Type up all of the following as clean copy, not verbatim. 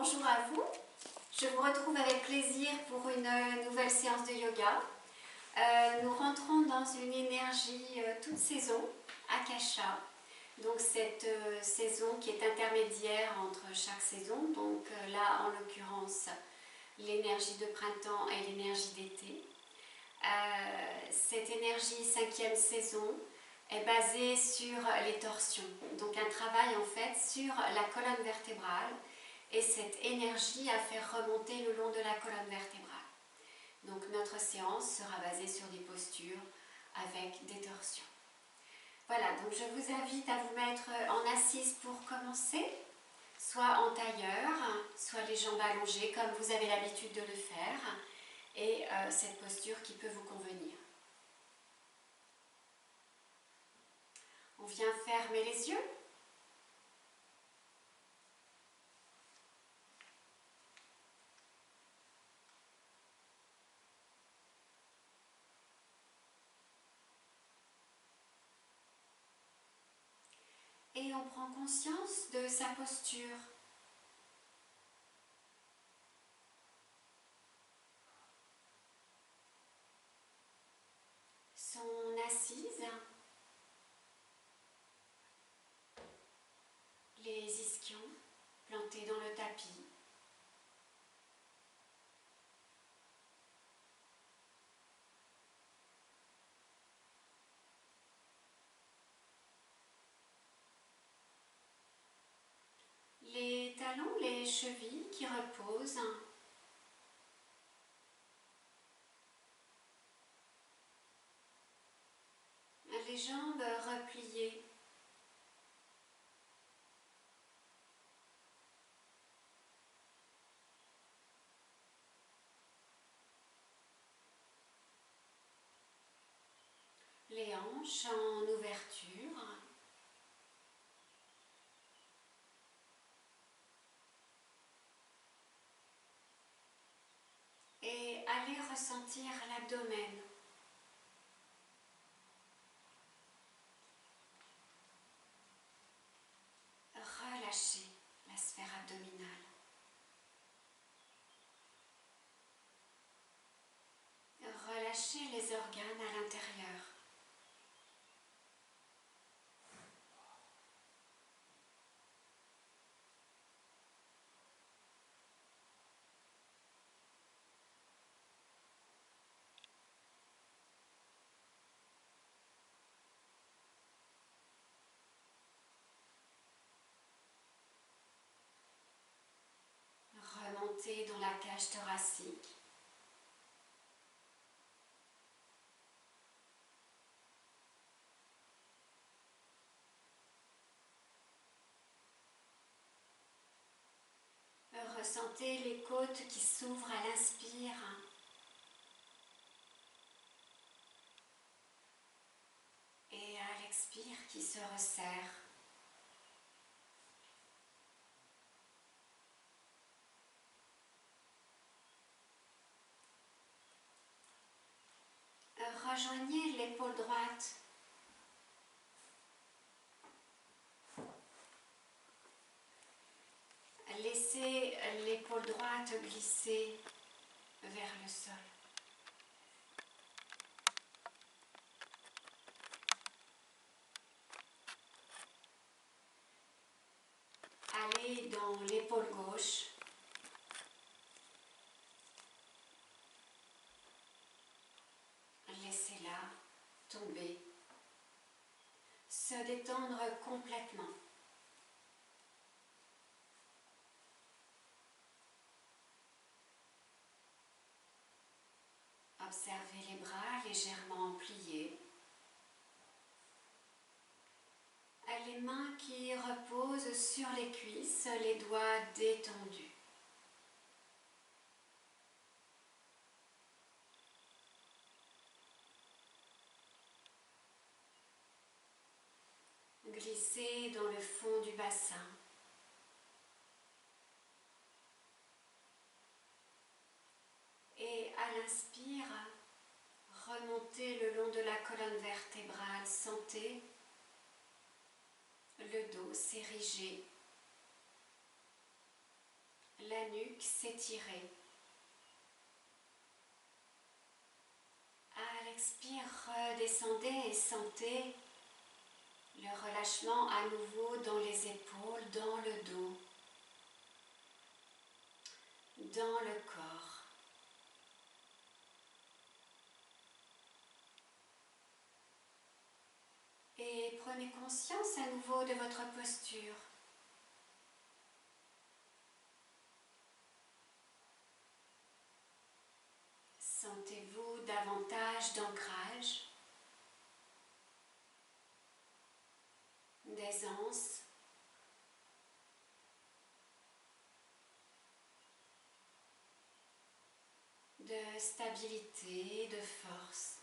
Bonjour à vous, je vous retrouve avec plaisir pour une nouvelle séance de yoga. Nous rentrons dans une énergie toute saison, Akasha, donc cette saison qui est intermédiaire entre chaque saison, donc là en l'occurrence l'énergie de printemps et l'énergie d'été. Cette énergie cinquième saison est basée sur les torsions, donc un travail en fait sur la colonne vertébrale et cette énergie à faire remonter le long de la colonne vertébrale. Donc notre séance sera basée sur des postures avec des torsions. Voilà, donc je vous invite à vous mettre en assise pour commencer, soit en tailleur, soit les jambes allongées comme vous avez l'habitude de le faire, et cette posture qui peut vous convenir. On vient fermer les yeux. Et on prend conscience de sa posture. Son assise, les ischions plantés dans le tapis. Les talons, les chevilles qui reposent. Les jambes repliées. Les hanches en ouverture. Et allez ressentir l'abdomen. Relâchez la sphère abdominale. Relâchez les organes à l'intérieur. Remontez dans la cage thoracique. Ressentez les côtes qui s'ouvrent à l'inspire et à l'expire qui se resserrent. Rejoignez l'épaule droite. Laissez l'épaule droite glisser vers le sol. Allez dans l'épaule gauche. Laissez-la tomber. Se détendre complètement. Observez les bras légèrement pliés. Les mains qui reposent sur les cuisses, les doigts détendus. Glissez dans le fond du bassin. Et à l'inspire, remontez le long de la colonne vertébrale. Sentez le dos s'ériger, la nuque s'étirer. À l'expire, redescendez et sentez le relâchement à nouveau dans les épaules, dans le dos, dans le corps. Et prenez conscience à nouveau de votre posture. Sentez-vous davantage d'ancrage, d'aisance, de stabilité, de force.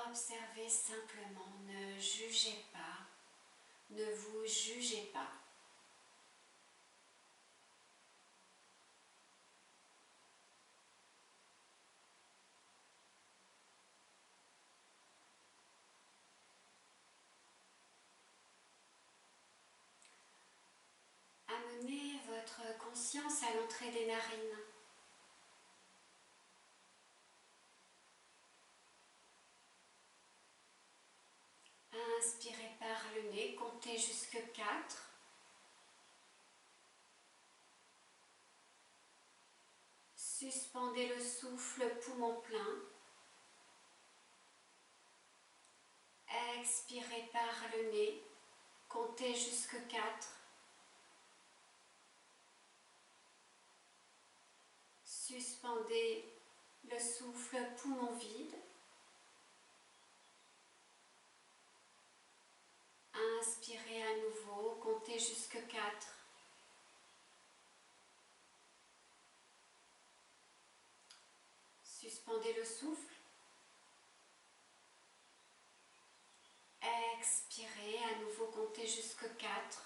Observez simplement, ne jugez pas, ne vous jugez pas. Amenez votre conscience à l'entrée des narines. Inspirez par le nez, comptez jusque 4. Suspendez le souffle, poumon plein. Expirez par le nez, comptez jusque 4. Suspendez le souffle, poumon vide. Inspirez à nouveau, comptez jusque 4. Suspendez le souffle. Expirez, à nouveau comptez jusque 4.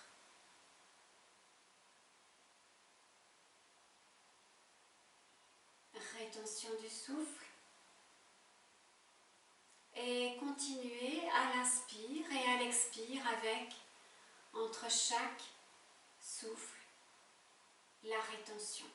Rétention du souffle. Et continuez à l'inspire et à l'expire avec, entre chaque souffle, la rétention.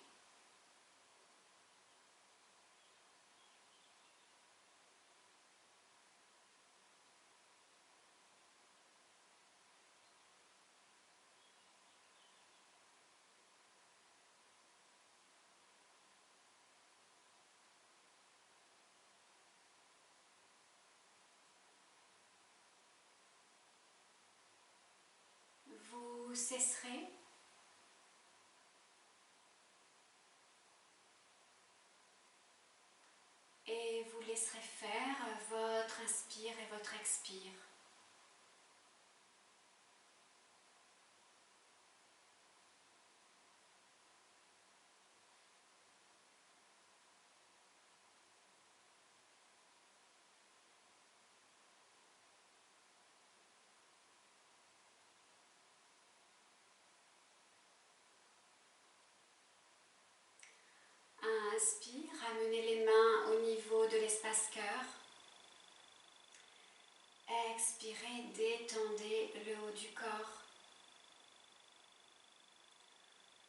Vous cesserez et vous laisserez faire votre inspire et votre expire. Inspire, ramenez les mains au niveau de l'espace cœur. Expirez, détendez le haut du corps.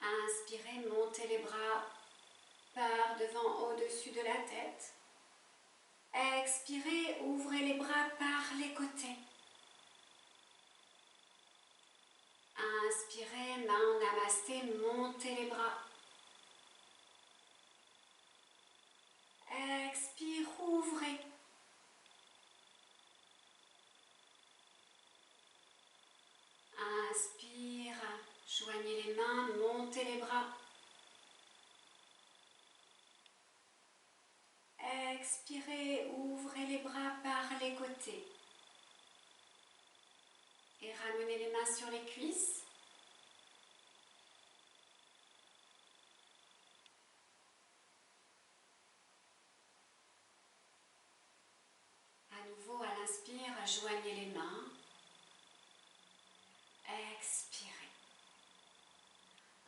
Inspirez, montez les bras par devant, au-dessus de la tête. Expirez, ouvrez les bras par les côtés. Inspirez, main en namasté, montez les bras. Expire, ouvrez. Inspire, joignez les mains, montez les bras. Expirez, ouvrez les bras par les côtés. Et ramenez les mains sur les cuisses. À nouveau, à l'inspire, joignez les mains. Expirez.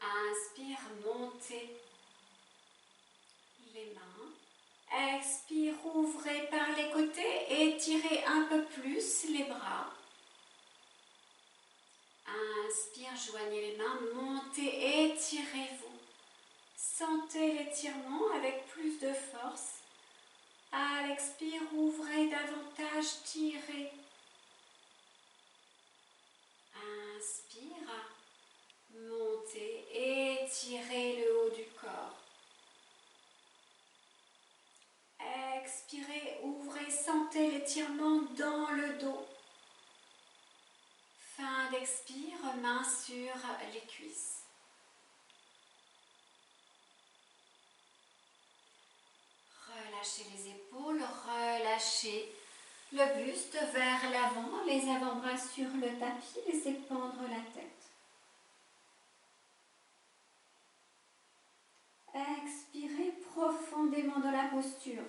Inspire, montez les mains. Expire, ouvrez par les côtés, étirez un peu plus les bras. Inspire, joignez les mains, montez, étirez-vous. Sentez l'étirement avec plus de force. À l'expire, ouvrez davantage, tirez. Inspire, montez, étirez le haut du corps. Expirez, ouvrez, sentez l'étirement dans le dos. Fin d'expire, main sur les cuisses. Relâchez les épaules, relâchez le buste vers l'avant, les avant-bras sur le tapis, laissez pendre la tête. Expirez profondément dans la posture.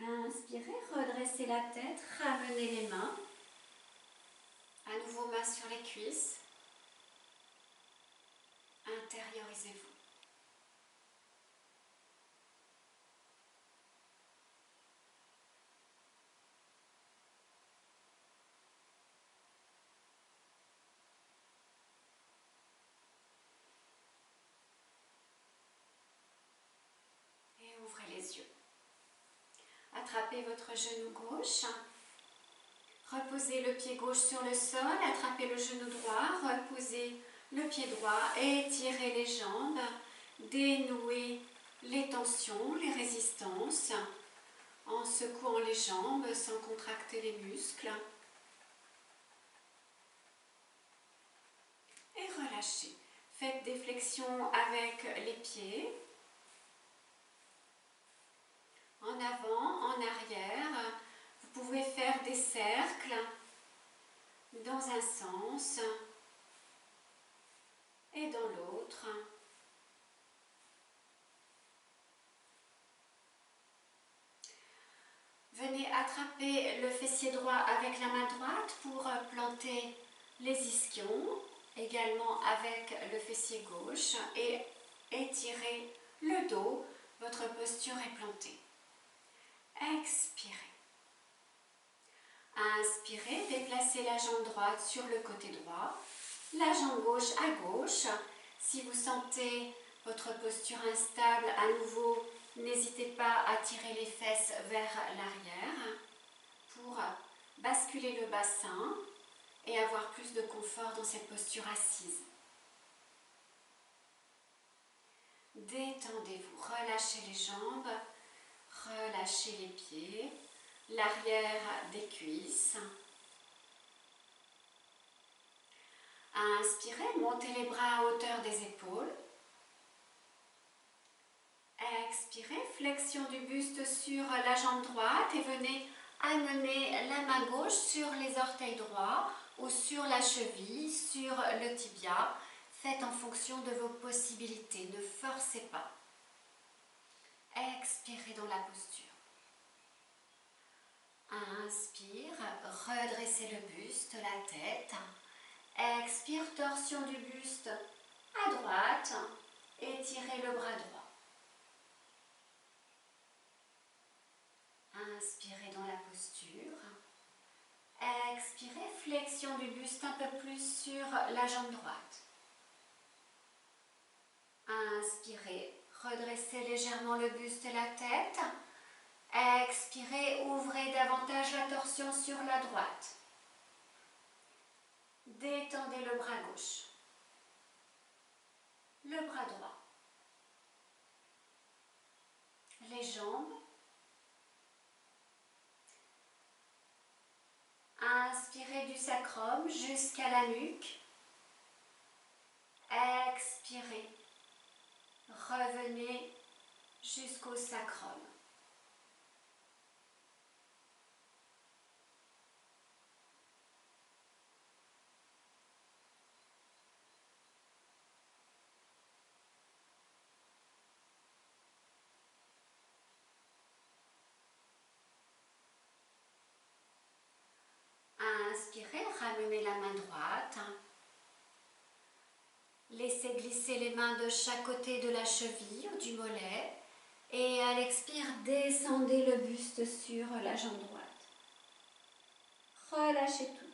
Inspirez, redressez la tête, ramenez les mains. À nouveau, main sur les cuisses. Intériorisez-vous. Et ouvrez les yeux. Attrapez votre genou gauche. Reposez le pied gauche sur le sol, attrapez le genou droit, reposez le pied droit, étirez les jambes, dénouez les tensions, les résistances, en secouant les jambes sans contracter les muscles. Et relâchez. Faites des flexions avec les pieds, en avant, en arrière. Vous pouvez faire des cercles dans un sens et dans l'autre. Venez attraper le fessier droit avec la main droite pour planter les ischions, également avec le fessier gauche, et étirez le dos. Votre posture est plantée. Expirez. Inspirez, déplacez la jambe droite sur le côté droit, la jambe gauche à gauche. Si vous sentez votre posture instable, à nouveau, n'hésitez pas à tirer les fesses vers l'arrière pour basculer le bassin et avoir plus de confort dans cette posture assise. Détendez-vous, relâchez les jambes, relâchez les pieds, l'arrière des cuisses. Inspirez, montez les bras à hauteur des épaules. Expirez, flexion du buste sur la jambe droite et venez amener la main gauche sur les orteils droits ou sur la cheville, sur le tibia. Faites en fonction de vos possibilités, ne forcez pas. Expirez dans la posture. Inspire, redressez le buste, la tête. Expire, torsion du buste à droite, étirez le bras droit. Inspirez dans la posture. Expirez, flexion du buste un peu plus sur la jambe droite. Inspirez, redressez légèrement le buste et la tête. Expirez, ouvrez davantage la torsion sur la droite. Détendez le bras gauche. Le bras droit. Les jambes. Inspirez du sacrum jusqu'à la nuque. Expirez. Revenez jusqu'au sacrum. Inspirez, ramenez la main droite. Laissez glisser les mains de chaque côté de la cheville ou du mollet. Et à l'expire, descendez le buste sur la jambe droite. Relâchez tout.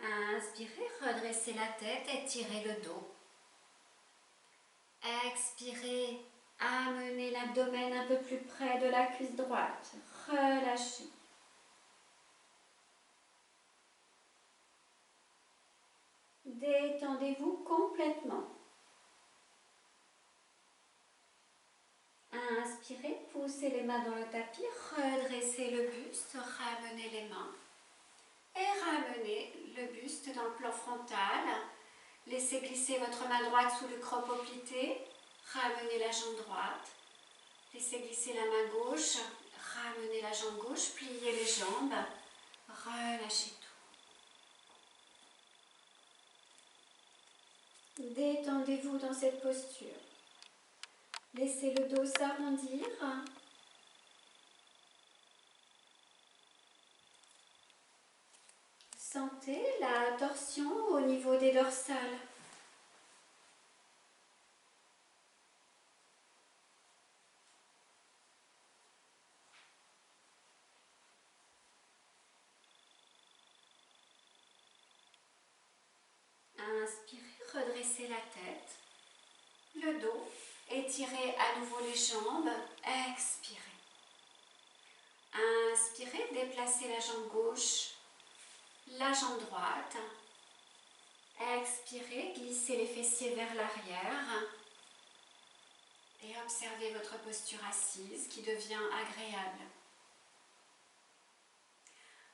Inspirez, redressez la tête, étirez le dos. Expirez, amenez l'abdomen un peu plus près de la cuisse droite. Relâchez. Détendez-vous complètement. Inspirez, poussez les mains dans le tapis, redressez le buste, ramenez les mains. Et ramenez le buste dans le plan frontal. Laissez glisser votre main droite sous le crop oplité. Ramenez la jambe droite. Laissez glisser la main gauche. Ramenez la jambe gauche. Pliez les jambes. Relâchez tout. Détendez-vous dans cette posture. Laissez le dos s'arrondir. Sentez la torsion au niveau des dorsales. Inspirez, redressez la tête, le dos, étirez à nouveau les jambes, expirez. Inspirez, déplacez la jambe gauche, la jambe droite. Expirez, glissez les fessiers vers l'arrière. Et observez votre posture assise qui devient agréable.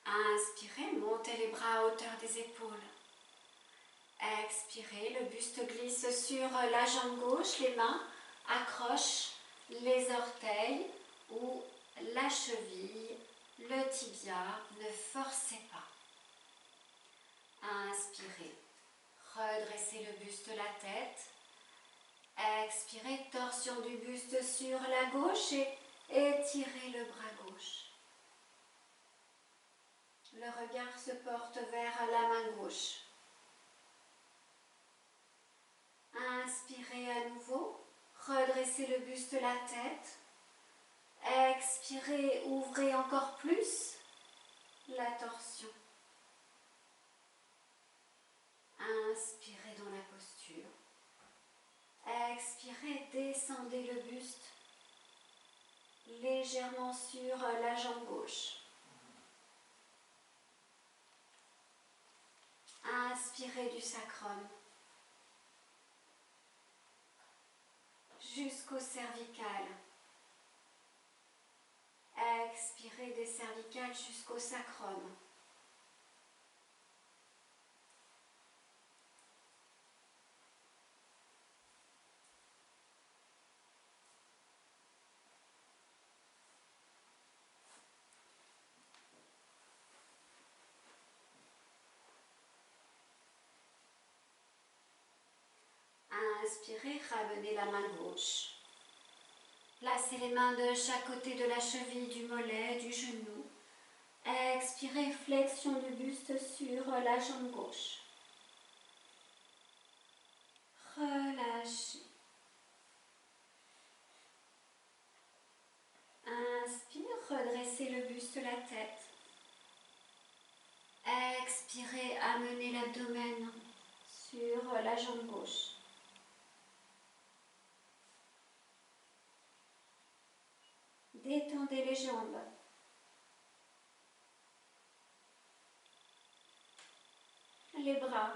Inspirez, montez les bras à hauteur des épaules. Expirez, le buste glisse sur la jambe gauche, les mains accrochent les orteils ou la cheville, le tibia, ne forcez pas. Inspirez, redressez le buste, la tête. Expirez, torsion du buste sur la gauche et étirez le bras gauche. Le regard se porte vers la main gauche. Inspirez à nouveau, redressez le buste, la tête. Expirez, ouvrez encore plus la torsion. Inspirez dans la posture. Expirez, descendez le buste légèrement sur la jambe gauche. Inspirez du sacrum jusqu'au cervical. Expirez des cervicales jusqu'au sacrum. Inspirez, ramenez la main gauche. Placez les mains de chaque côté de la cheville, du mollet, du genou. Expirez, flexion du buste sur la jambe gauche. Relâchez. Inspire, redressez le buste, la tête. Expirez, amenez l'abdomen sur la jambe gauche. Détendez les jambes. Les bras.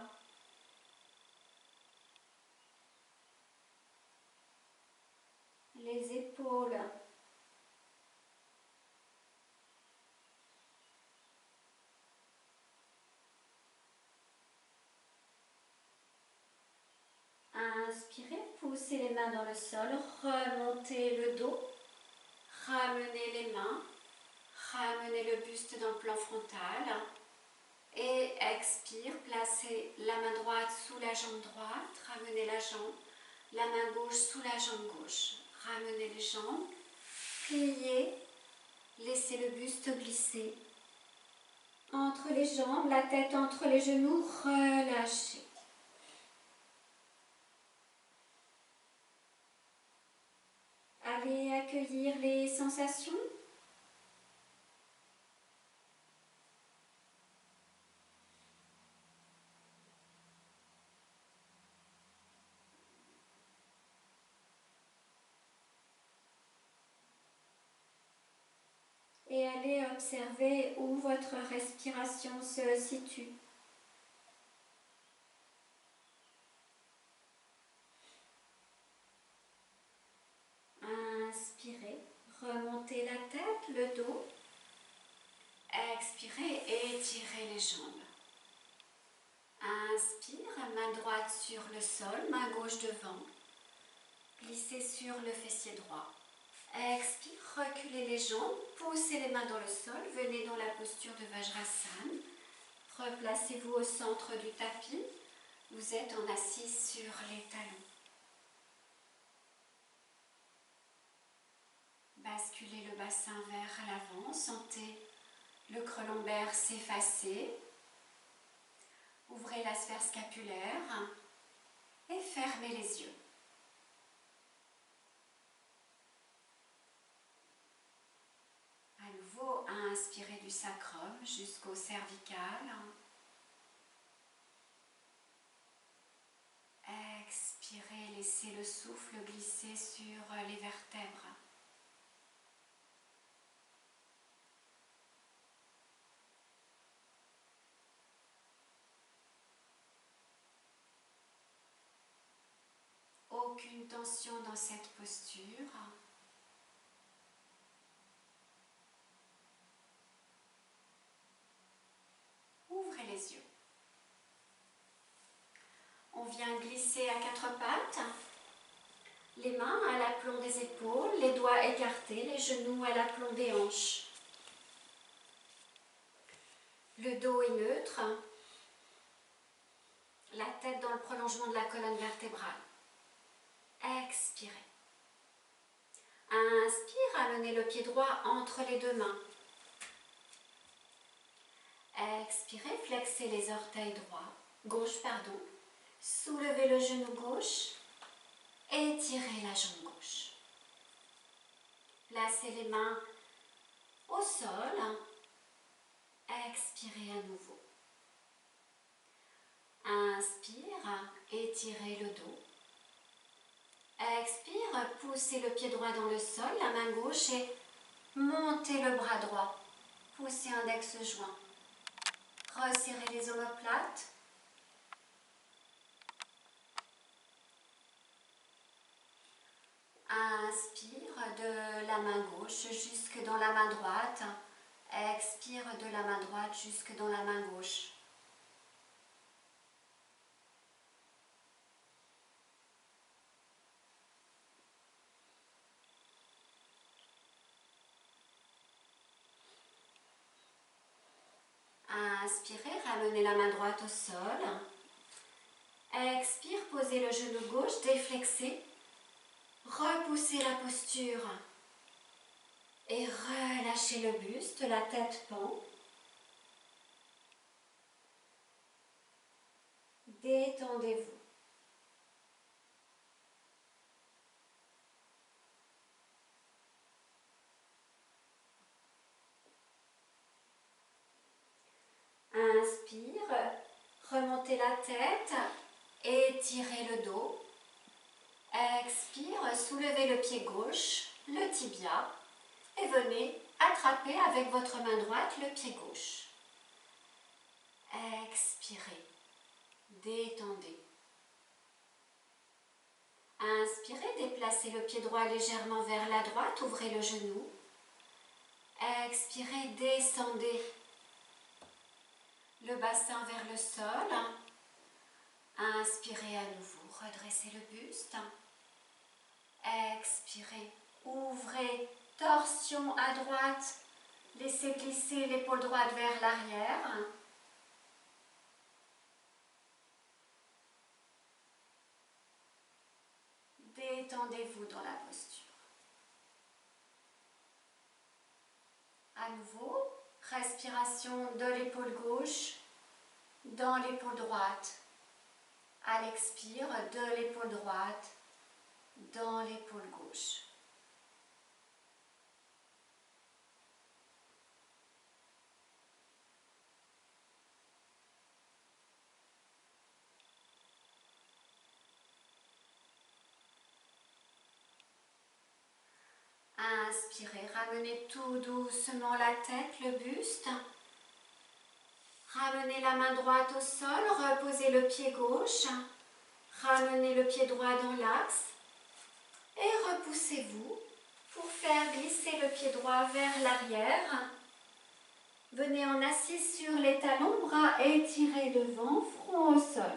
Les épaules. Inspirez, poussez les mains dans le sol, remontez le dos, ramenez les mains, ramenez le buste dans le plan frontal et expire, placez la main droite sous la jambe droite, ramenez la main gauche sous la jambe gauche, ramenez les jambes, pliez Laissez le buste glisser. Entre les jambes, la tête entre les genoux, relâchez. Allez accueillir les sensations. Et allez observer où votre respiration se situe. Inspirez, remontez la tête, le dos. Expirez, étirez les jambes. Inspire, main droite sur le sol, main gauche devant. Glissez sur le fessier droit. Expire, reculez les jambes, poussez les mains dans le sol, venez dans la posture de Vajrasana. Replacez-vous au centre du tapis. Vous êtes en assis sur les talons. Basculez le bassin vers l'avant, sentez le creux lombaire s'effacer. Ouvrez la sphère scapulaire et fermez les yeux. À nouveau, inspirez du sacrum jusqu'au cervical. Expirez, laissez le souffle glisser sur les vertèbres. Aucune tension dans cette posture. Ouvrez les yeux. On vient glisser à quatre pattes. Les mains à l'aplomb des épaules, les doigts écartés, les genoux à l'aplomb des hanches. Le dos est neutre. La tête dans le prolongement de la colonne vertébrale. Expirez. Inspire, amenez le pied droit entre les deux mains. Expirez, flexez les orteils gauche. Soulevez le genou gauche. Étirez la jambe gauche. Placez les mains au sol. Expirez à nouveau. Inspire, étirez le dos. Expire, poussez le pied droit dans le sol, la main gauche et montez le bras droit. Poussez index joint. Resserrez les omoplates. Inspire de la main gauche jusque dans la main droite. Expire de la main droite jusque dans la main gauche. Inspirez, ramenez la main droite au sol. Expire, posez le genou gauche, déflexez. Repoussez la posture. Et relâchez le buste, la tête pend. Détendez-vous. Inspire, remontez la tête, étirez le dos. Expire, soulevez le pied gauche, le tibia, et venez attraper avec votre main droite le pied gauche. Expirez, détendez. Inspirez, déplacez le pied droit légèrement vers la droite, ouvrez le genou. Expirez, descendez le bassin vers le sol. Inspirez à nouveau, redressez le buste. Expirez, ouvrez, torsion à droite. Laissez glisser l'épaule droite vers l'arrière. Détendez-vous dans la posture. À nouveau, respiration de l'épaule gauche dans l'épaule droite. À l'expire, de l'épaule droite dans l'épaule gauche. Inspirez, ramenez tout doucement la tête, le buste. Ramenez la main droite au sol, reposez le pied gauche. Ramenez le pied droit dans l'axe et repoussez-vous pour faire glisser le pied droit vers l'arrière. Venez en assis sur les talons, bras étirés devant, front au sol.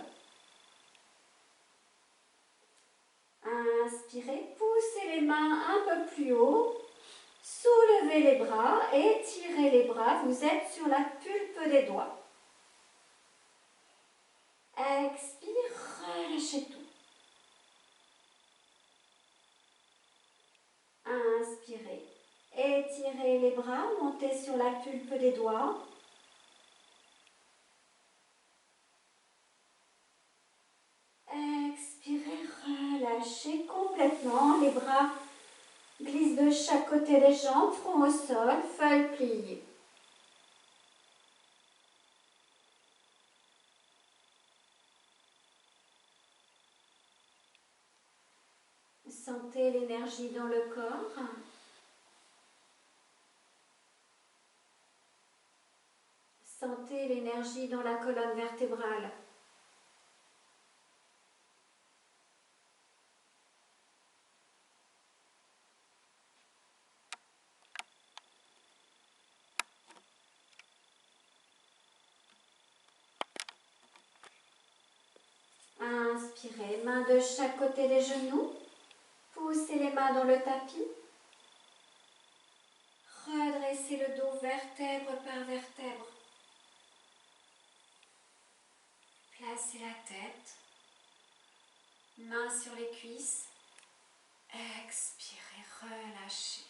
Inspirez, poussez les mains un peu plus haut. Soulevez les bras, étirez les bras, vous êtes sur la pulpe des doigts. Expire, relâchez tout. Inspirez, étirez les bras, montez sur la pulpe des doigts. Expirez, relâchez complètement. Les bras glissent de chaque côté des jambes, front au sol, feuille pliée. Sentez l'énergie dans le corps. Sentez l'énergie dans la colonne vertébrale. Inspirez, mains de chaque côté des genoux. Poussez les mains dans le tapis. Redressez le dos vertèbre par vertèbre. Placez la tête. Mains sur les cuisses. Expirez, relâchez.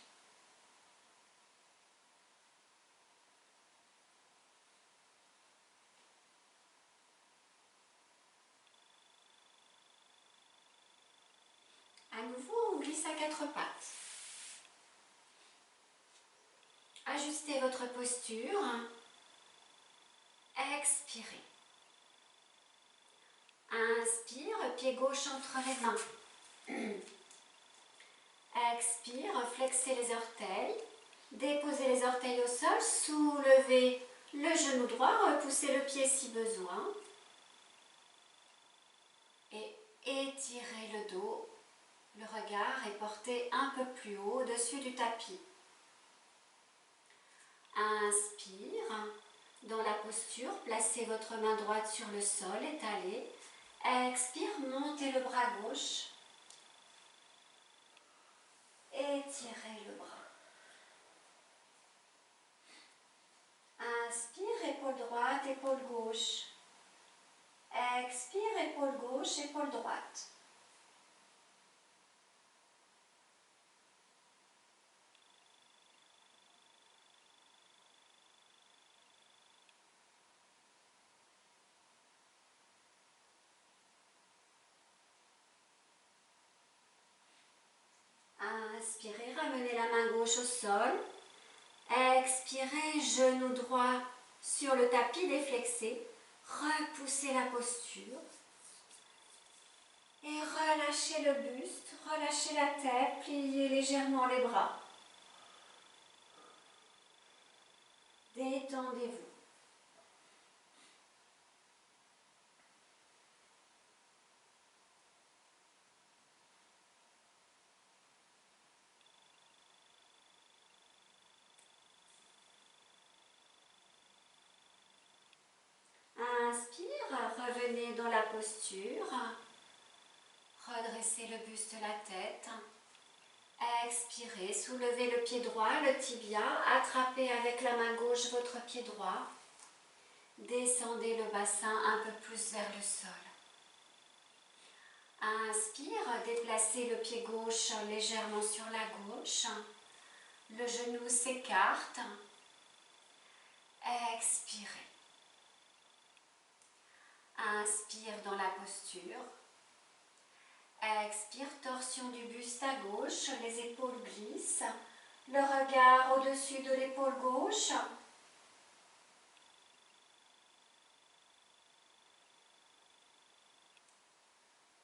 À nouveau, on glisse à quatre pattes. Ajustez votre posture. Expirez. Inspire, pied gauche entre les mains. Expire, flexez les orteils. Déposez les orteils au sol. Soulevez le genou droit. Repoussez le pied si besoin. Et étirez le dos. Le regard est porté un peu plus haut au-dessus du tapis. Inspire. Dans la posture, placez votre main droite sur le sol, étalée. Expire, montez le bras gauche. Étirez le bras. Inspire, épaule droite, épaule gauche. Expire, épaule gauche, épaule droite. Inspirez, ramenez la main gauche au sol. Expirez, genou droit sur le tapis déflexé. Repoussez la posture. Et relâchez le buste, relâchez la tête, pliez légèrement les bras. Détendez-vous. Inspire, revenez dans la posture. Redressez le buste, la tête. Expirez, soulevez le pied droit, le tibia. Attrapez avec la main gauche votre pied droit. Descendez le bassin un peu plus vers le sol. Inspire, déplacez le pied gauche légèrement sur la gauche. Le genou s'écarte. Expirez. Inspire dans la posture. Expire, torsion du buste à gauche, les épaules glissent. Le regard au-dessus de l'épaule gauche.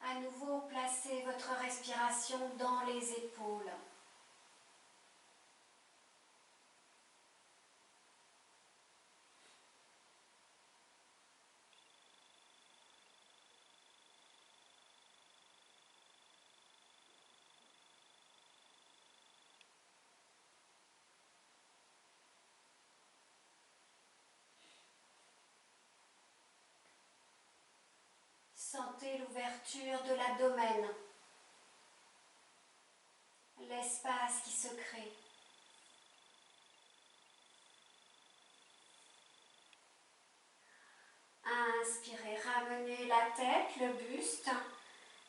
À nouveau, placez votre respiration dans les épaules. Sentez l'ouverture de l'abdomen, l'espace qui se crée. Inspirez, ramenez la tête, le buste.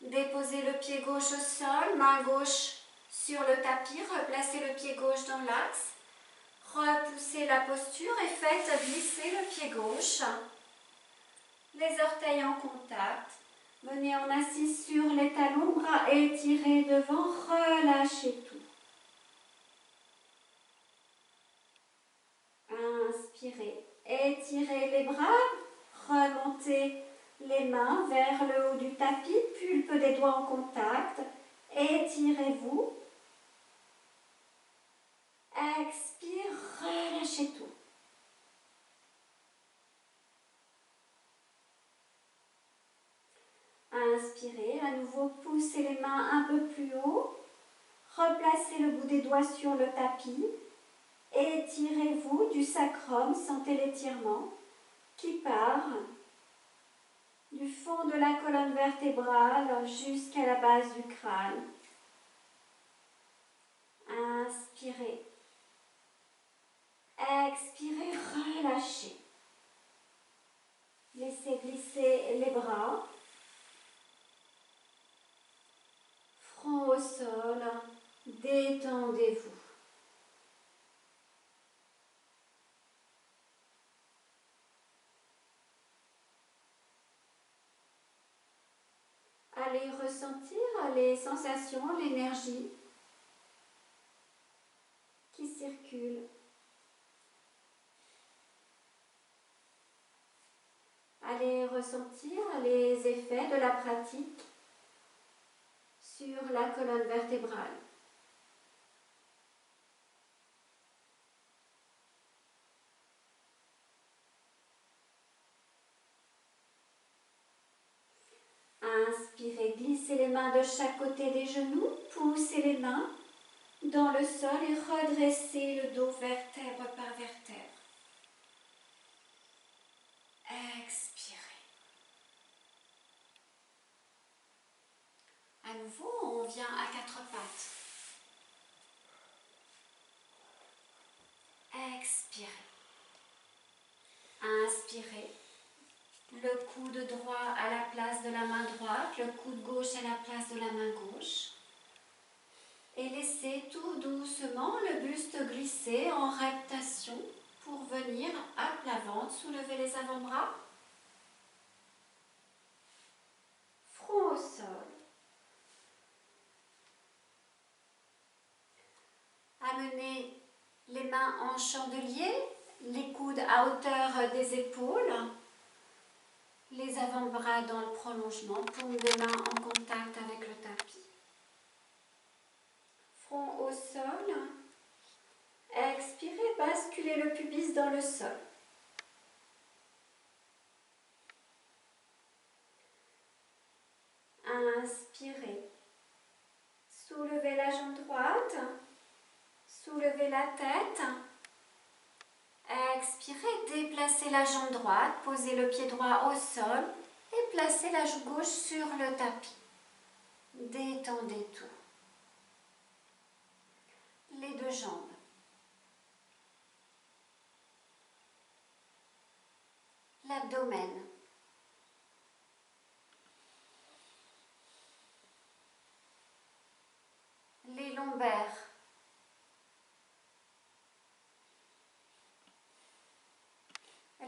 Déposez le pied gauche au sol, main gauche sur le tapis, replacez le pied gauche dans l'axe. Repoussez la posture et faites glisser le pied gauche. Les orteils en contact. Venez en assis sur les talons, bras étirés devant, relâchez tout. Inspirez, étirez les bras, remontez les mains vers le haut du tapis, pulpe des doigts en contact. Étirez-vous. Expire, relâchez tout. Inspirez, à nouveau poussez les mains un peu plus haut. Replacez le bout des doigts sur le tapis. Étirez-vous du sacrum, sentez l'étirement qui part du fond de la colonne vertébrale jusqu'à la base du crâne. Inspirez. Expirez, relâchez. Laissez glisser les bras. Front au sol, détendez-vous. Allez ressentir les sensations, l'énergie qui circule. Allez ressentir les effets de la pratique sur la colonne vertébrale. Inspirez, glissez les mains de chaque côté des genoux, poussez les mains dans le sol et redressez le dos vertèbre par vertèbre. Expirez. À nouveau, on vient à quatre pattes. Expirez. Inspirez. Le coude droit à la place de la main droite, le coude gauche à la place de la main gauche. Et laissez tout doucement le buste glisser en reptation pour venir à plat ventre, soulever les avant-bras. Front au sol. Amenez les mains en chandelier, les coudes à hauteur des épaules. Les avant-bras dans le prolongement, paume des mains en contact avec le tapis. Front au sol. Expirez, basculez le pubis dans le sol. Inspirez. Soulevez la jambe droite. Soulevez la tête. Expirez, déplacez la jambe droite, posez le pied droit au sol et placez la joue gauche sur le tapis. Détendez tout. Les deux jambes. L'abdomen. Les lombaires.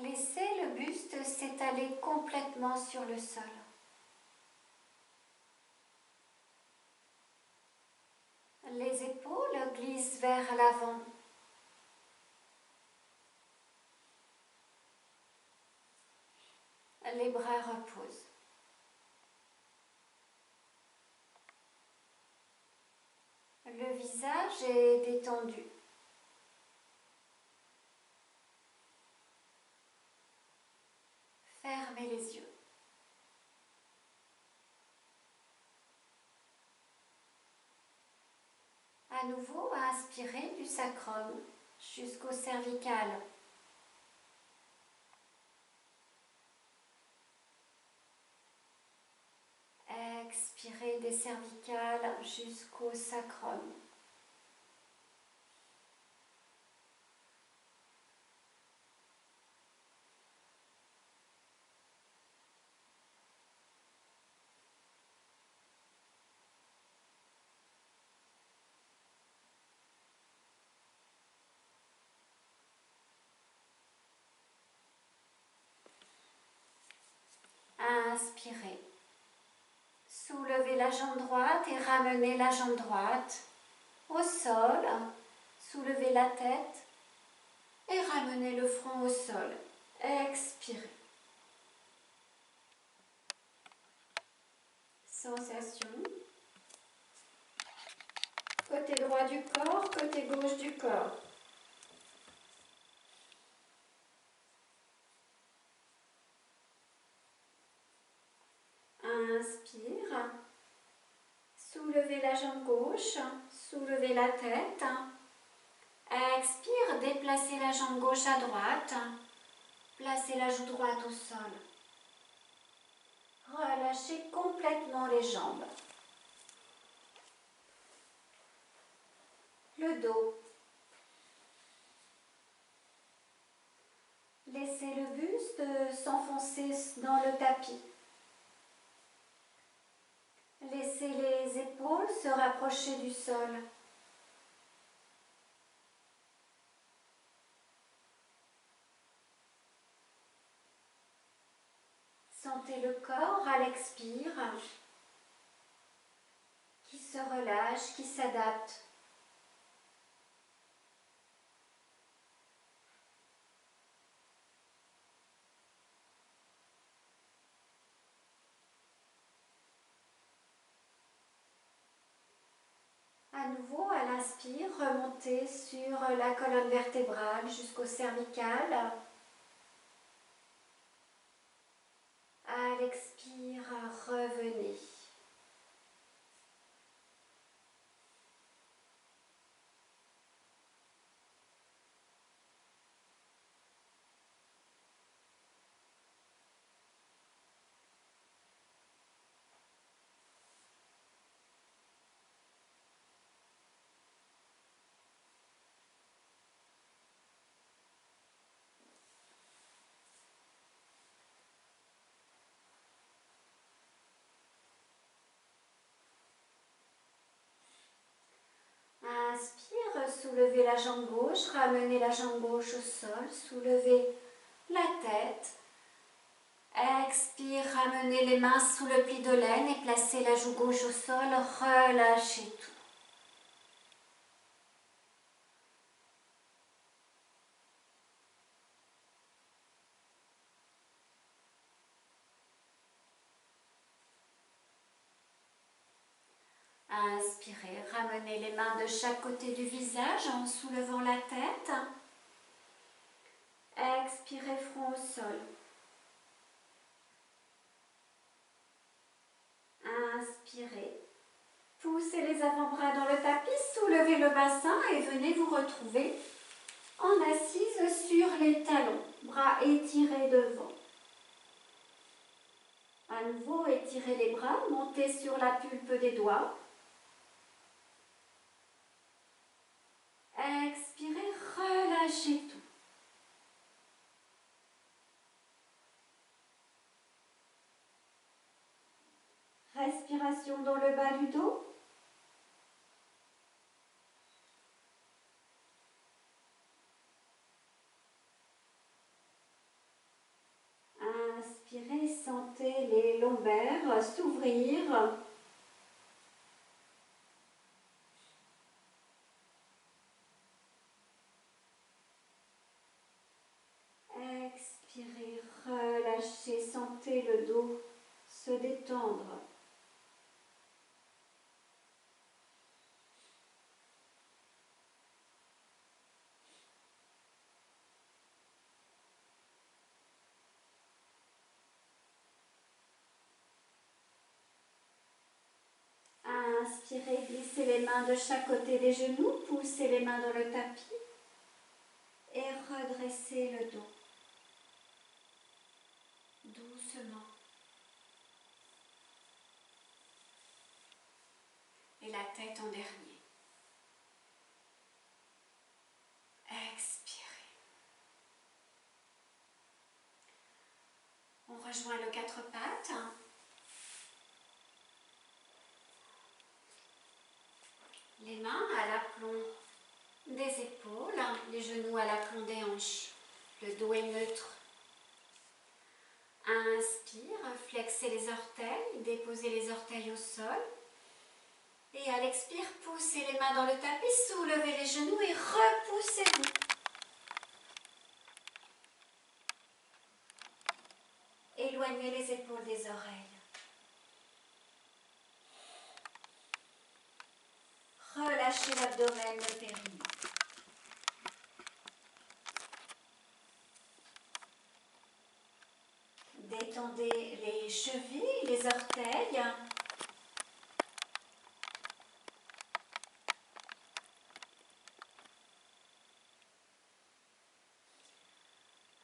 Laissez le buste s'étaler complètement sur le sol. Les épaules glissent vers l'avant. Les bras reposent. Le visage est détendu. Fermez les yeux. À nouveau, inspirez du sacrum jusqu'au cervical. Expirez des cervicales jusqu'au sacrum. Inspirez. Soulevez la jambe droite et ramenez la jambe droite au sol. Soulevez la tête et ramenez le front au sol. Expirez. Sensation. Côté droit du corps, côté gauche du corps. Inspire. Soulevez la jambe gauche, soulevez la tête. Expire, déplacez la jambe gauche à droite. Placez la joue droite au sol. Relâchez complètement les jambes. Le dos. Laissez le buste s'enfoncer dans le tapis. Laissez les épaules se rapprocher du sol. Sentez le corps à l'expire qui se relâche, qui s'adapte. À nouveau, à l'inspire, remontez sur la colonne vertébrale jusqu'au cervical. À l'expire, revenez. Inspire, soulevez la jambe gauche, ramenez la jambe gauche au sol, soulevez la tête. Expire, ramenez les mains sous le pli de l'aine et placez la joue gauche au sol, relâchez tout. Inspirez, ramenez les mains de chaque côté du visage en soulevant la tête. Expirez, front au sol. Inspirez. Poussez les avant-bras dans le tapis, soulevez le bassin et venez vous retrouver en assise sur les talons. Bras étirés devant. À nouveau, étirez les bras, montez sur la pulpe des doigts. Expirez, relâchez tout. Respiration dans le bas du dos. lombaires s'ouvrir. Expirez, relâchez, sentez le dos se détendre. Inspirez, glissez les mains de chaque côté des genoux, poussez les mains dans le tapis et redressez le dos. Doucement. Et la tête en dernier. Expirez. On rejoint le quatre pattes. Les mains à l'aplomb des épaules, les genoux à l'aplomb des hanches. Le dos est neutre. Inspire, flexez les orteils, déposez les orteils au sol. Et à l'expire, poussez les mains dans le tapis, soulevez les genoux et repoussez-vous. Éloignez les épaules des oreilles. Relâchez l'abdomen, le périnée. Détendez les chevilles, les orteils.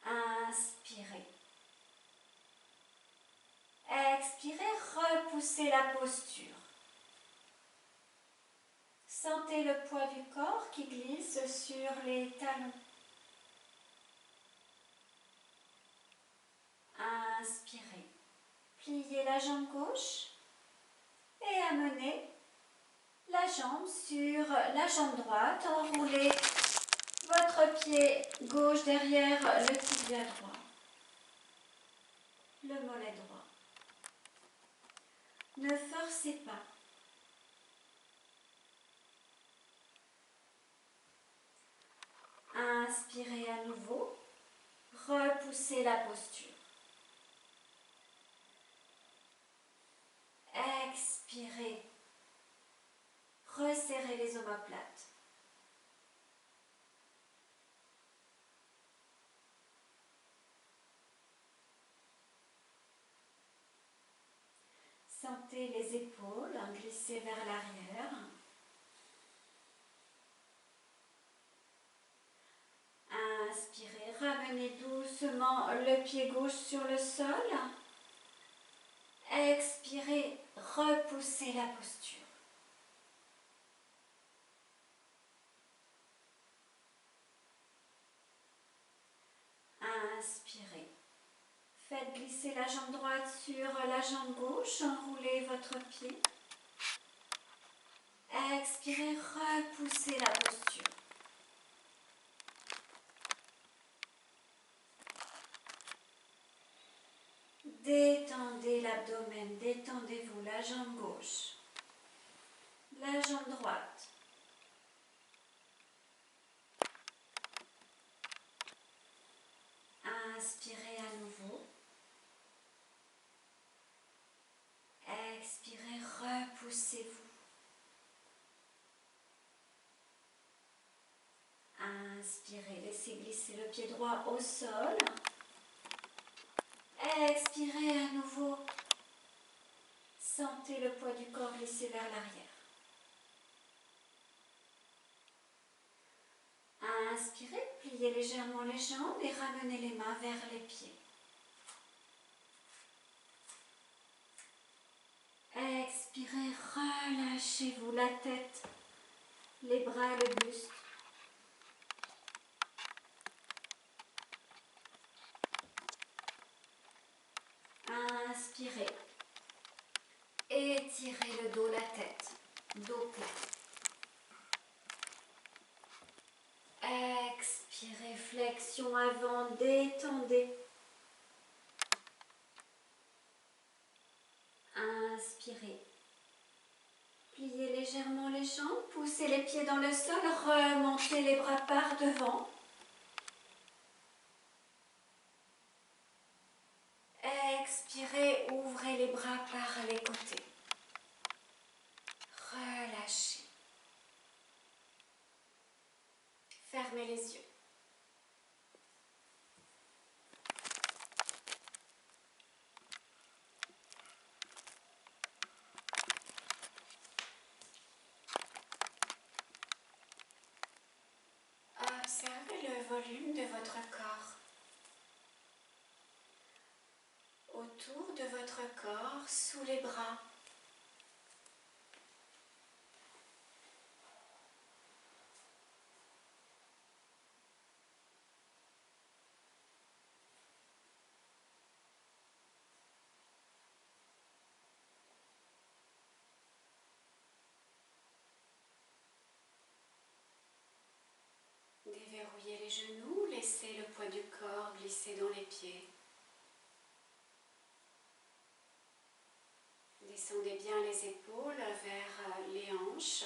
Inspirez. Expirez, repoussez la posture. Sentez le poids du corps qui glisse sur les talons. Inspirez. Pliez la jambe gauche et amenez la jambe sur la jambe droite. Enroulez votre pied gauche derrière le tibia droit, le mollet droit. Ne forcez pas. Inspirez à nouveau, repoussez la posture. Expirez, resserrez les omoplates. Sentez les épaules glisser vers l'arrière. Inspirez, ramenez doucement le pied gauche sur le sol. Expirez, repoussez la posture. Inspirez. Faites glisser la jambe droite sur la jambe gauche, enroulez votre pied. Expirez, repoussez la posture. Détendez l'abdomen, détendez-vous la jambe gauche, la jambe droite. Inspirez à nouveau. Expirez, repoussez-vous. Inspirez, laissez glisser le pied droit au sol. Expirez à nouveau. Sentez le poids du corps glisser vers l'arrière. Inspirez, pliez légèrement les jambes et ramenez les mains vers les pieds. Expirez, relâchez-vous la tête, les bras, le buste. Inspirez. Étirez le dos, la tête, dos plat. Expirez, flexion avant, détendez. légèrement les jambes, poussez les pieds dans le sol, remontez les bras par devant. Expirez, ouvrez les bras par les côtés. Relâchez. Fermez les yeux. Observez le volume de votre corps. Autour de votre corps, sous les bras. Déverrouillez les genoux, laissez le poids du corps glisser dans les pieds. Descendez bien les épaules vers les hanches,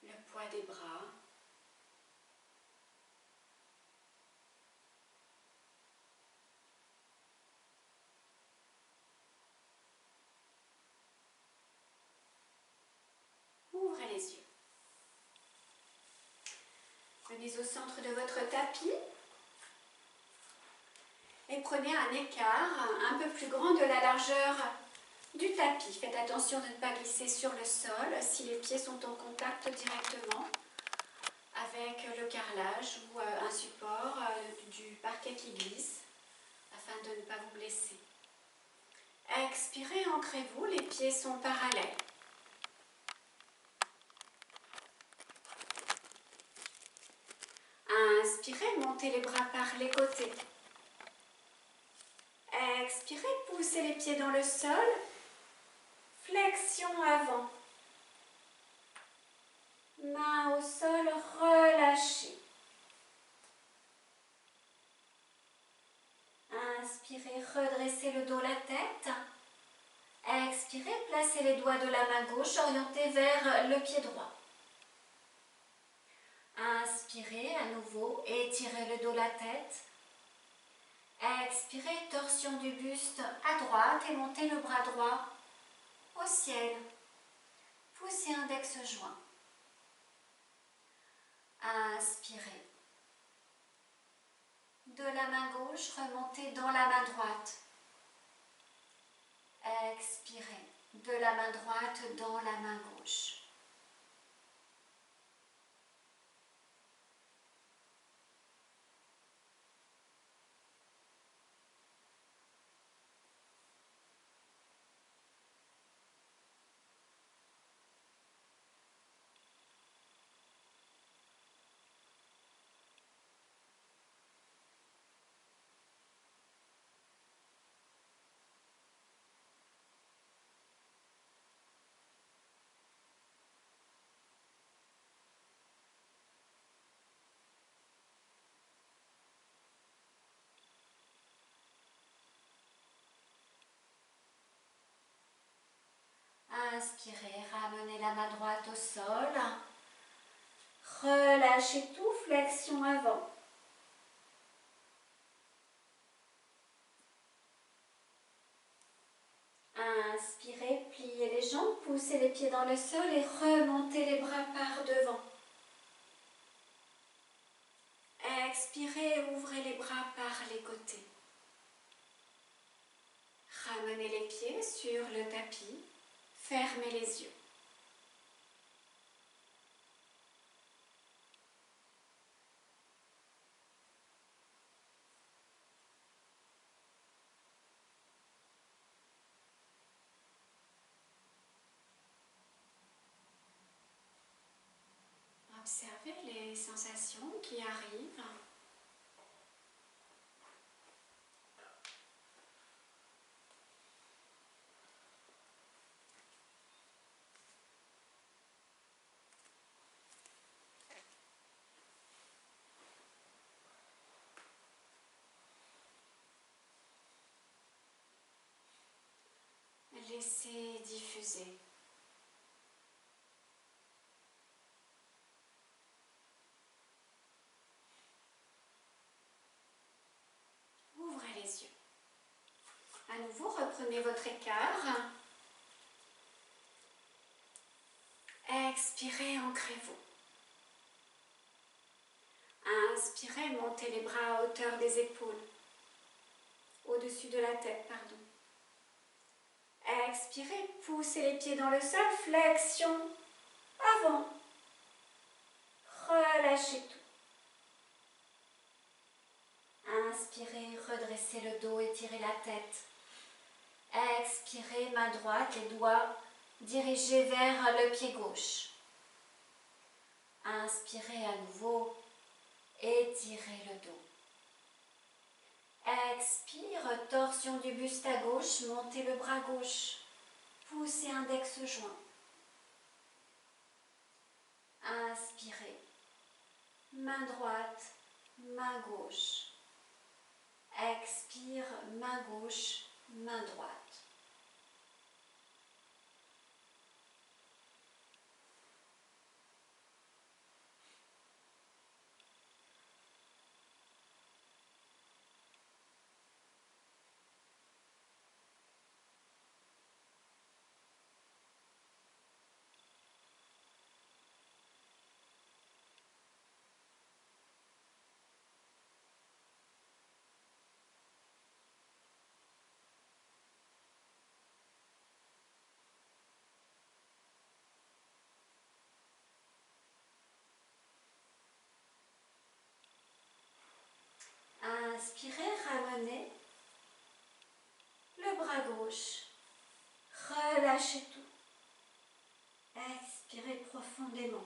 le poids des bras. Ouvrez les yeux. Venez au centre de votre tapis et prenez un écart un peu plus grand de la largeur du tapis. Faites attention de ne pas glisser sur le sol si les pieds sont en contact directement avec le carrelage ou un support du parquet qui glisse afin de ne pas vous blesser. Expirez, ancrez-vous, les pieds sont parallèles. Inspirez, montez les bras par les côtés. Expirez, poussez les pieds dans le sol. Flexion avant. Main au sol, relâchez. Inspirez, redressez le dos, la tête. Expirez, placez les doigts de la main gauche orientés vers le pied droit. Inspirez à nouveau, étirez le dos, la tête. Expirez, torsion du buste à droite et montez le bras droit au ciel. Poussez index joint. Inspirez. De la main gauche, remontez dans la main droite. Expirez. De la main droite dans la main gauche. Inspirez, ramenez la main droite au sol. Relâchez tout, flexion avant. Inspirez, pliez les jambes, poussez les pieds dans le sol et remontez les bras par devant. Expirez, ouvrez les bras par les côtés. Ramenez les pieds sur le tapis, fermez les yeux. Observez les sensations qui arrivent. laissez diffuser. Ouvrez les yeux. À nouveau, reprenez votre écart. Expirez, ancrez-vous. Inspirez, montez les bras à hauteur des épaules. Au-dessus de la tête, pardon. Expirez, poussez les pieds dans le sol, flexion, avant. Relâchez tout. Inspirez, redressez le dos, étirez la tête. Expirez, main droite, les doigts dirigés vers le pied gauche. Inspirez à nouveau, étirez le dos. Expire, torsion du buste à gauche, montez le bras gauche. Poussez index joint. Inspirez, main droite, main gauche. Expire, main gauche, main droite. Inspirez, ramenez le bras gauche. Relâchez tout. Expirez profondément.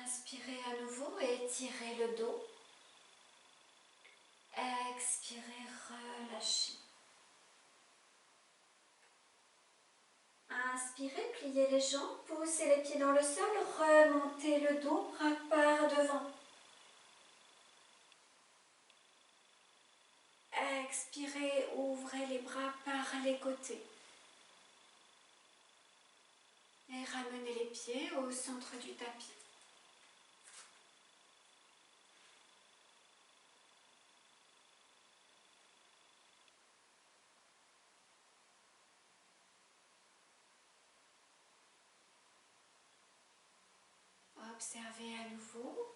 Inspirez à nouveau et étirez le dos. Expirez, relâchez. Inspirez, pliez les jambes, poussez les pieds dans le sol, remontez le dos, bras par devant. Expirez, ouvrez les bras par les côtés. Et ramenez les pieds au centre du tapis. Observez à nouveau.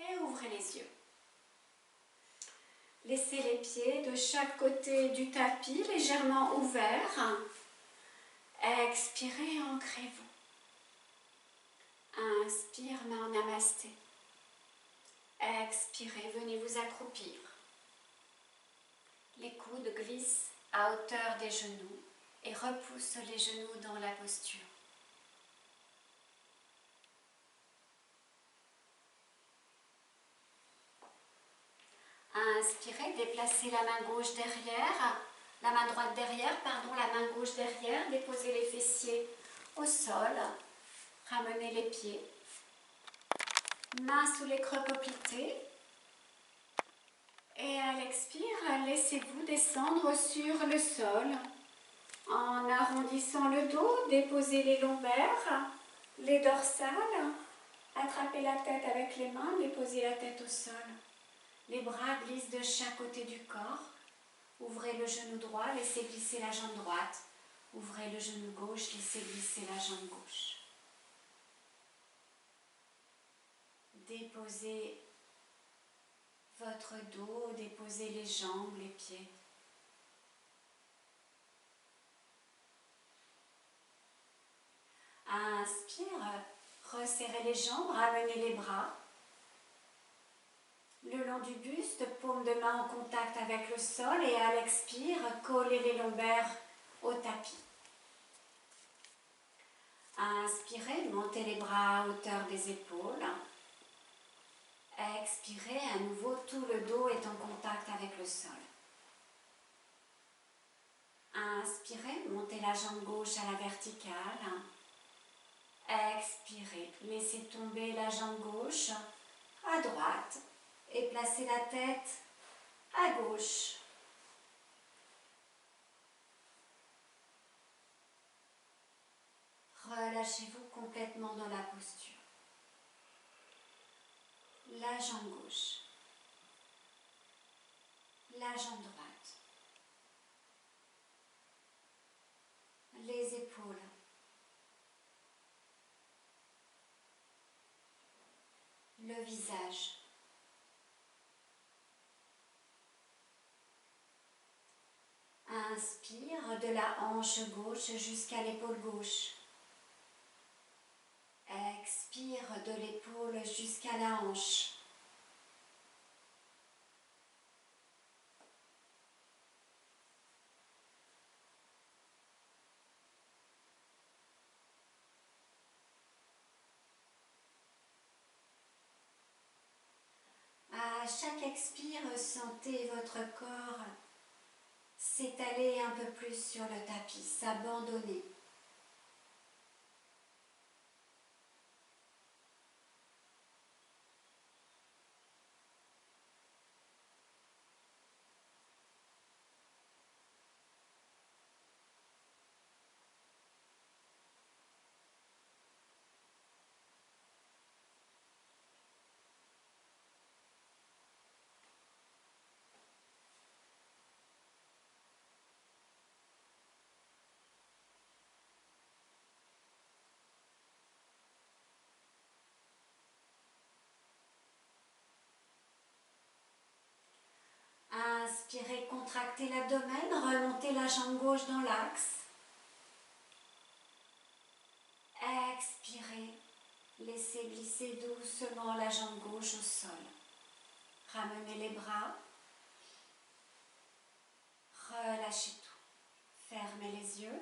Et ouvrez les yeux. Laissez les pieds de chaque côté du tapis légèrement ouverts. Expirez, ancrez-vous. Inspire, main en namasté. Expirez, venez vous accroupir. Les coudes glissent à hauteur des genoux et repoussent les genoux dans la posture. Inspirez, déplacez la main gauche derrière, la main droite derrière, la main gauche derrière, déposez les fessiers au sol, ramenez les pieds, main sous les creux poplités et à l'expire, laissez-vous descendre sur le sol en arrondissant le dos, déposez les lombaires, les dorsales, attrapez la tête avec les mains, déposez la tête au sol. Les bras glissent de chaque côté du corps. Ouvrez le genou droit, laissez glisser la jambe droite. Ouvrez le genou gauche, laissez glisser la jambe gauche. Déposez votre dos, déposez les jambes, les pieds. Inspire, resserrez les jambes, ramenez les bras. Le long du buste, paume de main en contact avec le sol et à l'expire, collez les lombaires au tapis. Inspirez, montez les bras à hauteur des épaules. Expirez, à nouveau, tout le dos est en contact avec le sol. Inspirez, montez la jambe gauche à la verticale. Expirez, laissez tomber la jambe gauche à droite et placez la tête à gauche. Relâchez-vous complètement dans la posture. La jambe gauche, la jambe droite, les épaules, le visage. Inspire de la hanche gauche jusqu'à l'épaule gauche. Expire de l'épaule jusqu'à la hanche. À chaque expire, sentez votre corps s'étaler un peu plus sur le tapis, s'abandonner. Inspirez, contractez l'abdomen, remontez la jambe gauche dans l'axe. Expirez, laissez glisser doucement la jambe gauche au sol. Ramenez les bras. Relâchez tout. Fermez les yeux.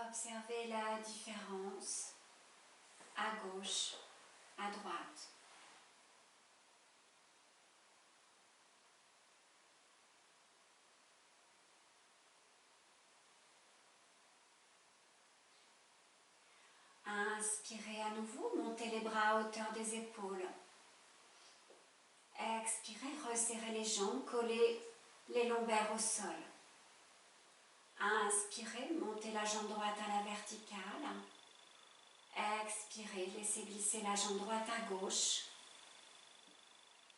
Observez la différence à gauche, à droite. Inspirez à nouveau, montez les bras à hauteur des épaules. Expirez, resserrez les jambes, collez les lombaires au sol. Inspirez, montez la jambe droite à la verticale. Expirez, laissez glisser la jambe droite à gauche.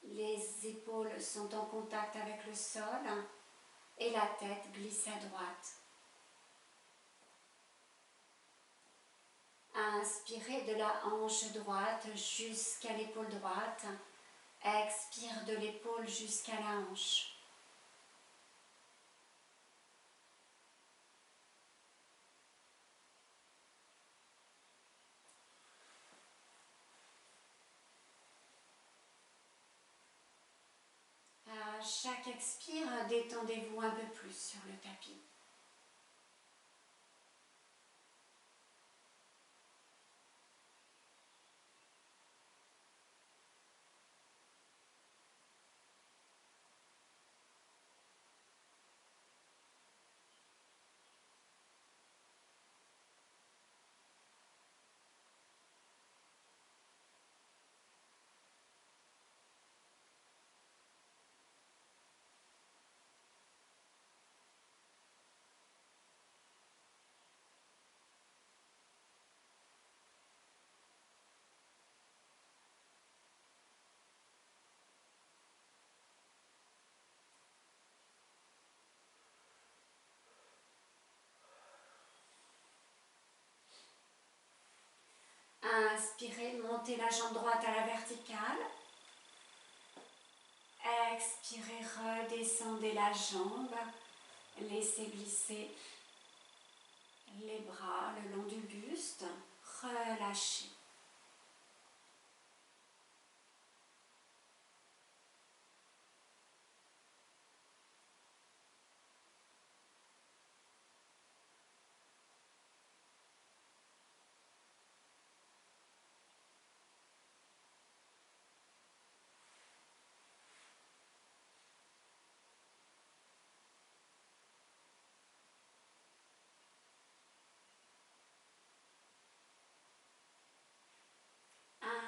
Les épaules sont en contact avec le sol et la tête glisse à droite. Inspirez de la hanche droite jusqu'à l'épaule droite. Expire de l'épaule jusqu'à la hanche. À chaque expire, détendez-vous un peu plus sur le tapis. Inspirez, montez la jambe droite à la verticale. Expirez, redescendez la jambe. Laissez glisser les bras le long du buste. Relâchez.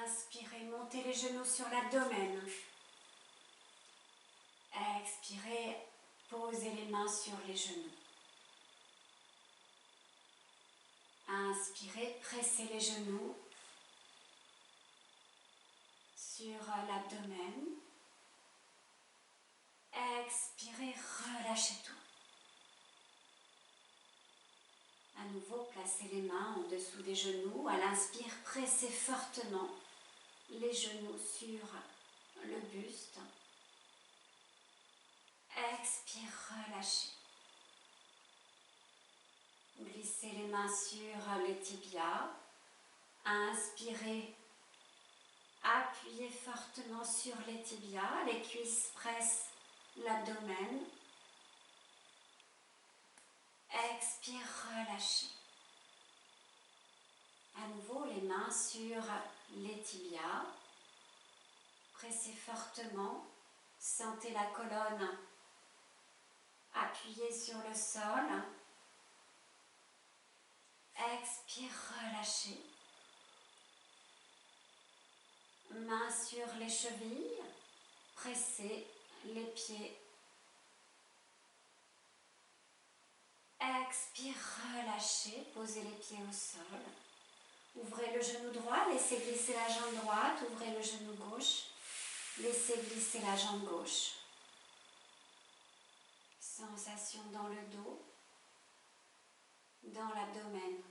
Inspirez, montez les genoux sur l'abdomen. Expirez, posez les mains sur les genoux. Inspirez, pressez les genoux sur l'abdomen. Expirez, relâchez tout. À nouveau, placez les mains en dessous des genoux. À l'inspire, pressez fortement les genoux sur le buste. Expire, relâchez. Glissez les mains sur les tibias. Inspirez, appuyez fortement sur les tibias. Les cuisses pressent l'abdomen. Expire, relâchez. À nouveau, les mains sur les tibias. Pressez fortement. Sentez la colonne appuyée sur le sol. Expire, relâchez. Mains sur les chevilles. Pressez les pieds. Expire, relâchez. Posez les pieds au sol. Ouvrez le genou droit, laissez glisser la jambe droite. Ouvrez le genou gauche. Laissez glisser la jambe gauche. Sensation dans le dos, dans l'abdomen.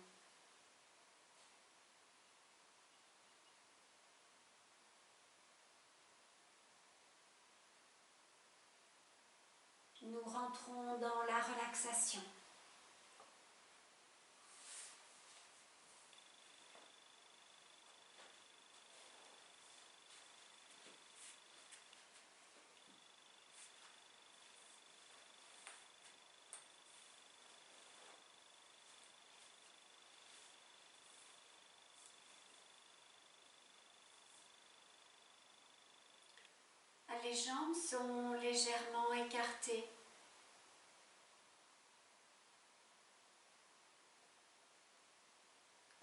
Nous rentrons dans la relaxation. Les jambes sont légèrement écartées.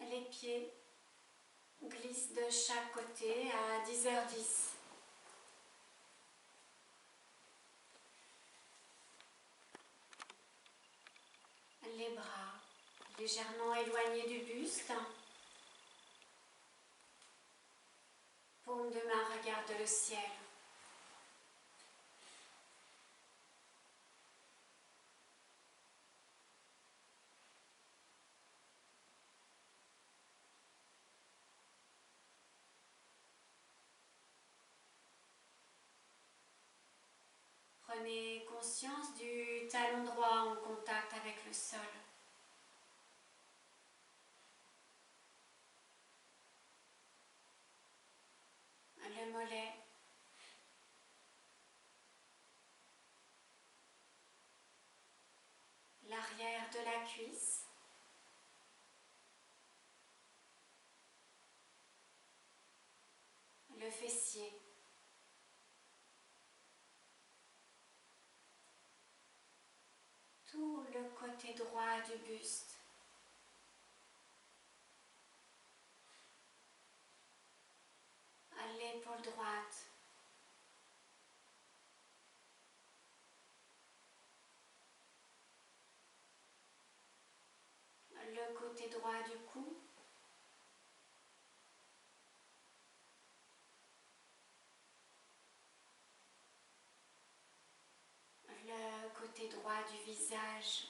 Les pieds glissent de chaque côté à 10h10. Les bras légèrement éloignés du buste. Paume de main regarde le ciel. Prenez conscience du talon droit en contact avec le sol. Le mollet. L'arrière de la cuisse. Le fessier. Tout le côté droit du buste. L'épaule droite. Le côté droit du cou. Le côté droit du visage.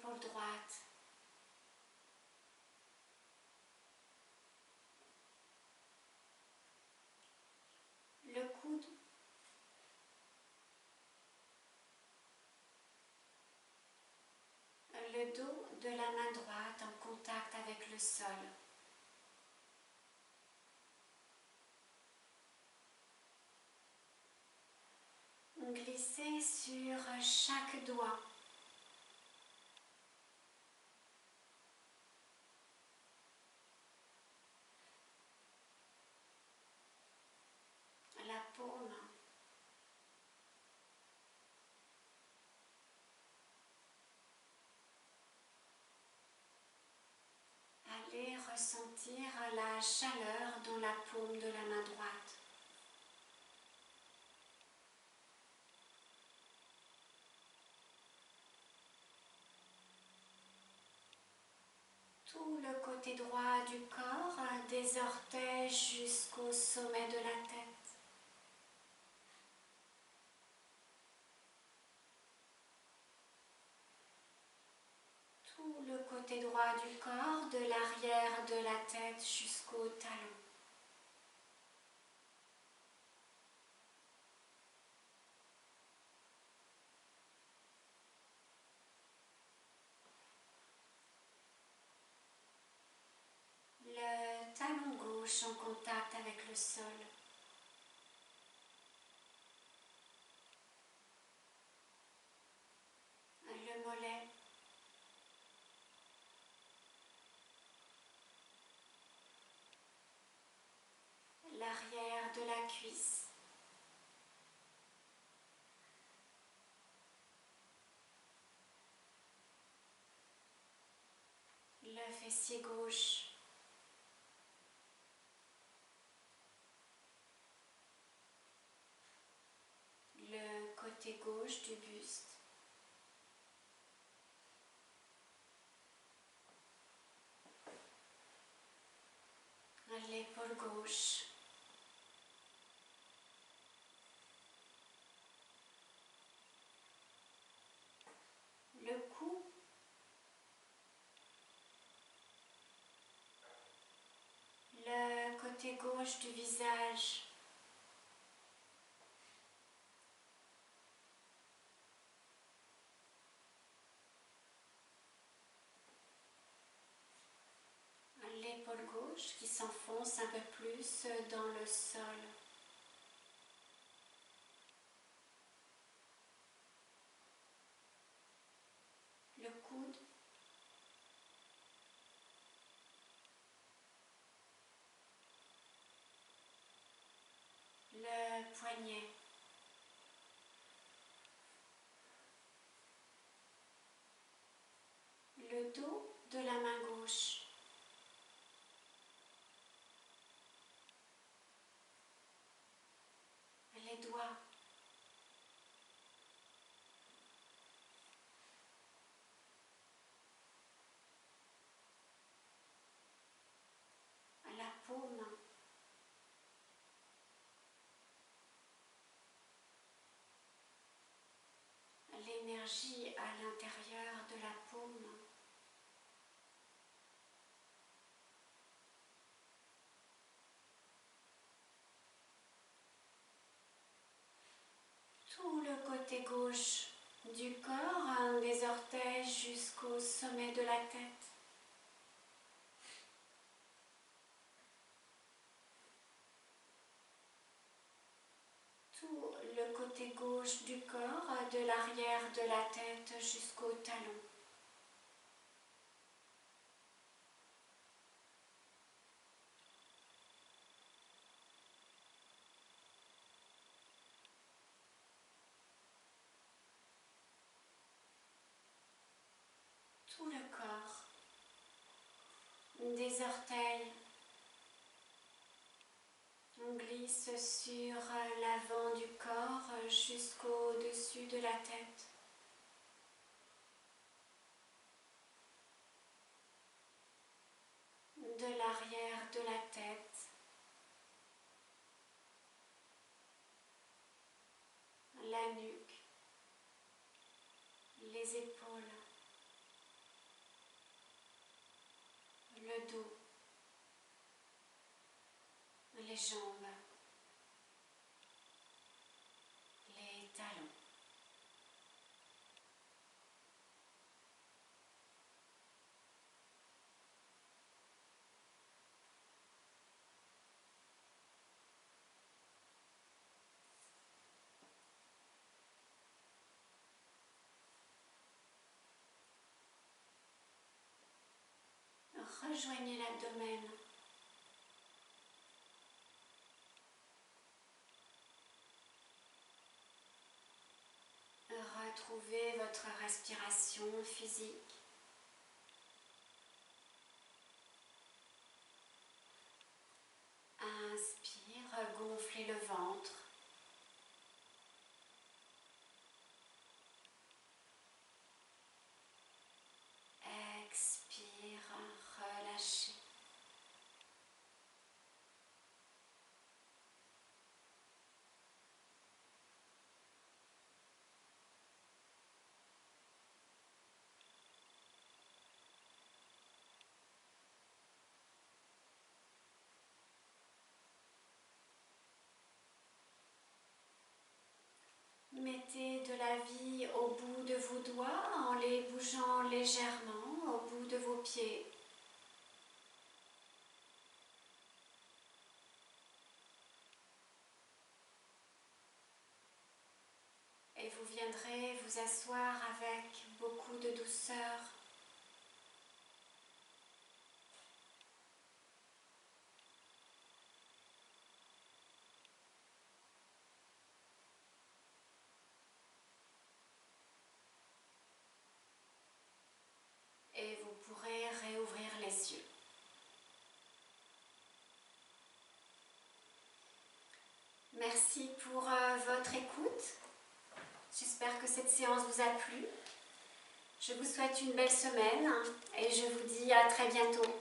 l'épaule droite. Le coude. Le dos de la main droite en contact avec le sol. Glissez sur chaque doigt. La paume. Allez ressentir la chaleur dans la paume de la main droite. Tout le côté droit du corps, des orteils jusqu'au sommet de la tête. Tout le côté droit du corps, de l'arrière de la tête jusqu'au talon. Le talon gauche en contact avec le sol. Le mollet. L'arrière de la cuisse. Le fessier gauche. Le côté gauche du buste. L'épaule gauche. Le cou. Le côté gauche du visage. L'épaule gauche qui s'enfonce un peu plus dans le sol. Le coude. Le poignet. Le dos de la main gauche. Les doigts. La paume. L'énergie à l'intérieur de la paume. Tout le côté gauche du corps, des orteils jusqu'au sommet de la tête. Tout le côté gauche du corps, de l'arrière de la tête jusqu'au talon. Tout le corps, des orteils. On glisse sur l'avant du corps jusqu'au-dessus de la tête. De l'arrière de la tête. La nuque. Les épaules. le dos, les jambes, les talons. Rejoignez l'abdomen. Retrouvez votre respiration physique. Inspire, gonflez le ventre. Expire, relâchez. Mettez de la vie au bout de vos doigts en les bougeant légèrement au bout de vos pieds. Et vous viendrez vous asseoir avec beaucoup de douceur. Et vous pourrez réouvrir les yeux. Merci pour votre écoute. J'espère que cette séance vous a plu. Je vous souhaite une belle semaine et je vous dis à très bientôt.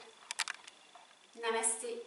Namasté.